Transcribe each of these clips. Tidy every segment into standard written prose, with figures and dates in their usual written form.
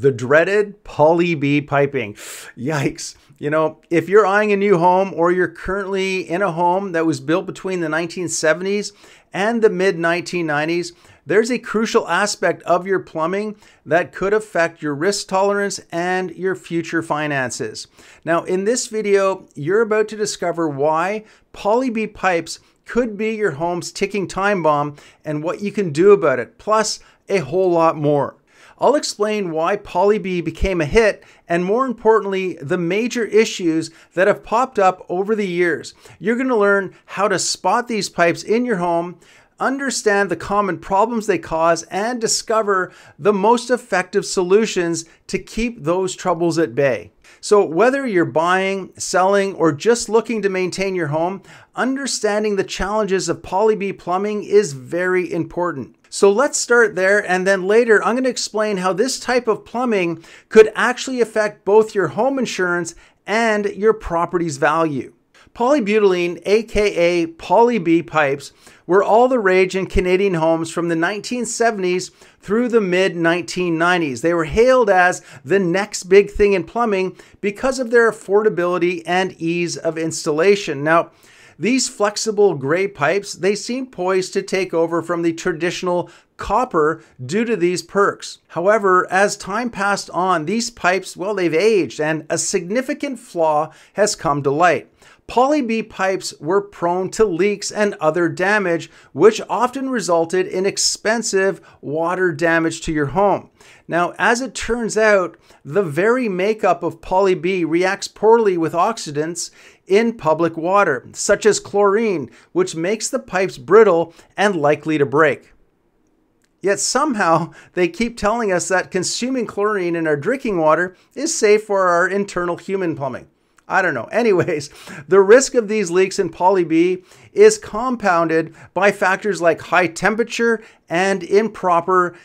The dreaded poly-B piping. Yikes. You know, if you're eyeing a new home or you're currently in a home that was built between the 1970s and the mid-1990s, there's a crucial aspect of your plumbing that could affect your risk tolerance and your future finances. Now, in this video, you're about to discover why poly-B pipes could be your home's ticking time bomb and what you can do about it, plus a whole lot more. I'll explain why poly-B became a hit and, more importantly, the major issues that have popped up over the years. You're going to learn how to spot these pipes in your home, understand the common problems they cause, and discover the most effective solutions to keep those troubles at bay. So whether you're buying, selling, or just looking to maintain your home, understanding the challenges of poly-B plumbing is very important. So let's start there, and then later I'm going to explain how this type of plumbing could actually affect both your home insurance and your property's value. Polybutylene, aka poly-B pipes, were all the rage in Canadian homes from the 1970s through the mid-1990s. They were hailed as the next big thing in plumbing because of their affordability and ease of installation. Now, these flexible gray pipes, they seem poised to take over from the traditional copper due to these perks. However, as time passed on, these pipes, well, they've aged and a significant flaw has come to light. Poly-B pipes were prone to leaks and other damage, which often resulted in expensive water damage to your home. Now, as it turns out, the very makeup of poly-B reacts poorly with oxidants in public water, such as chlorine, which makes the pipes brittle and likely to break. Yet somehow they keep telling us that consuming chlorine in our drinking water is safe for our internal human plumbing. I don't know. Anyways, the risk of these leaks in poly-B is compounded by factors like high temperature and improper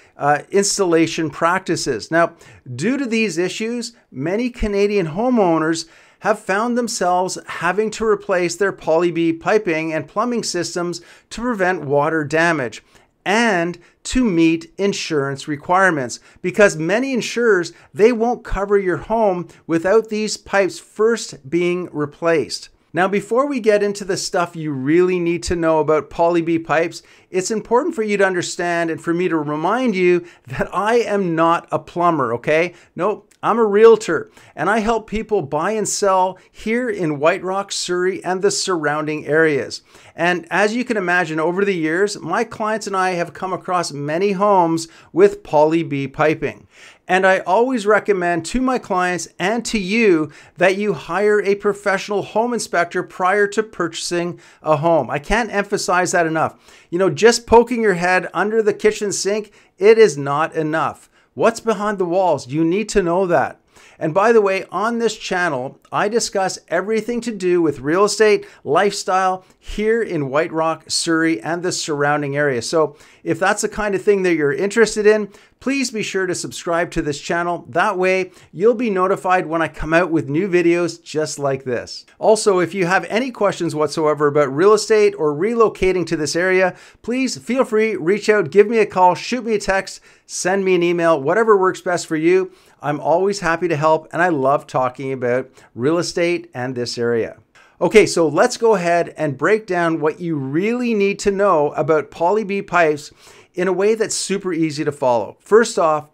installation practices. Now, due to these issues, many Canadian homeowners have found themselves having to replace their poly-B piping and plumbing systems to prevent water damage and to meet insurance requirements, because many insurers, they won't cover your home without these pipes first being replaced. Now, before we get into the stuff you really need to know about poly-B pipes, it's important for you to understand and for me to remind you that I am not a plumber, okay? Nope. I'm a realtor, and I help people buy and sell here in White Rock, Surrey, and the surrounding areas. And as you can imagine, over the years, my clients and I have come across many homes with poly-B piping. And I always recommend to my clients and to you that you hire a professional home inspector prior to purchasing a home. I can't emphasize that enough. You know, just poking your head under the kitchen sink, it is not enough. What's behind the walls? You need to know that. And by the way, on this channel, I discuss everything to do with real estate, lifestyle here in White Rock, Surrey, and the surrounding area. So if that's the kind of thing that you're interested in, please be sure to subscribe to this channel. That way, you'll be notified when I come out with new videos just like this. Also, if you have any questions whatsoever about real estate or relocating to this area, please feel free, reach out, give me a call, shoot me a text, send me an email, whatever works best for you. I'm always happy to help, and I love talking about real estate and this area. Okay, so let's go ahead and break down what you really need to know about poly-B pipes in a way that's super easy to follow. First off,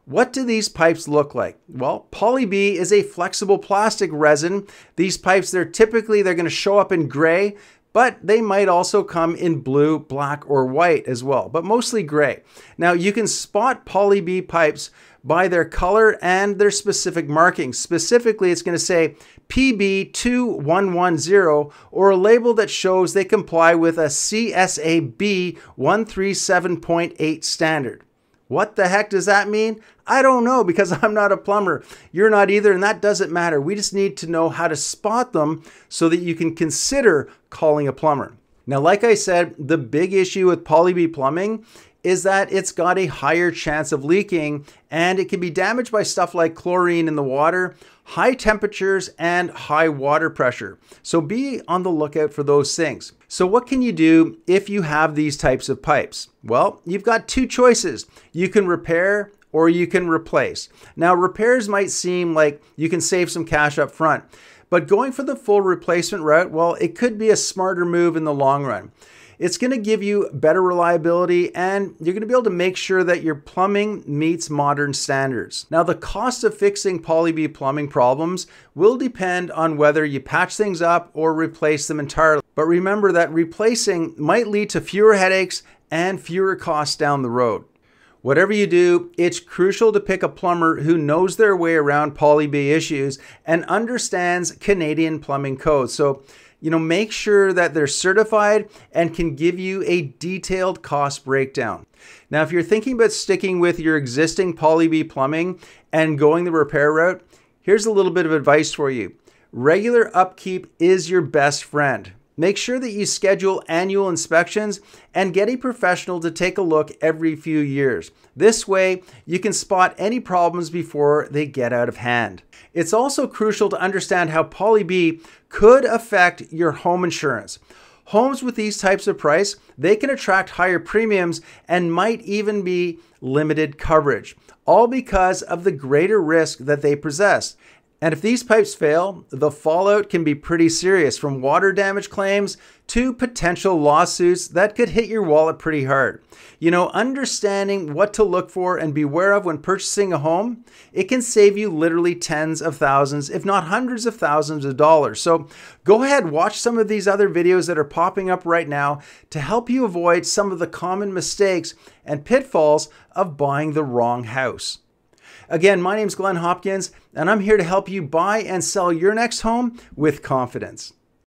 what do these pipes look like? Well, poly-B is a flexible plastic resin. These pipes, they're going to show up in gray, but they might also come in blue, black, or white as well, but mostly gray. Now, you can spot poly-B pipes by their color and their specific markings. Specifically, it's going to say PB2110 or a label that shows they comply with a CSAB 137.8 standard. What the heck does that mean? I don't know, because I'm not a plumber. You're not either, and that doesn't matter. We just need to know how to spot them so that you can consider calling a plumber. Now, like I said, the big issue with poly-B plumbing is that it's got a higher chance of leaking, and it can be damaged by stuff like chlorine in the water, high temperatures, and high water pressure. So be on the lookout for those things. So what can you do if you have these types of pipes? Well, you've got two choices. You can repair or you can replace. Now, repairs might seem like you can save some cash up front, but going for the full replacement route, well, it could be a smarter move in the long run. It's going to give you better reliability, and you're going to be able to make sure that your plumbing meets modern standards. Now, the cost of fixing Poly-B plumbing problems will depend on whether you patch things up or replace them entirely. But remember that replacing might lead to fewer headaches and fewer costs down the road. Whatever you do, it's crucial to pick a plumber who knows their way around Poly-B issues and understands Canadian plumbing codes. So, make sure that they're certified and can give you a detailed cost breakdown. Now, if you're thinking about sticking with your existing Poly-B plumbing and going the repair route, here's a little bit of advice for you. Regular upkeep is your best friend. Make sure that you schedule annual inspections and get a professional to take a look every few years. This way, you can spot any problems before they get out of hand. It's also crucial to understand how Poly-B could affect your home insurance. Homes with these types of price, they can attract higher premiums and might even be limited coverage, all because of the greater risk that they possess. And if these pipes fail, the fallout can be pretty serious, from water damage claims to potential lawsuits that could hit your wallet pretty hard. Understanding what to look for and beware of when purchasing a home, it can save you literally tens of thousands, if not hundreds of thousands of dollars. So go ahead, watch some of these other videos that are popping up right now to help you avoid some of the common mistakes and pitfalls of buying the wrong house. Again, my name's Glenn Hopkins, and I'm here to help you buy and sell your next home with confidence.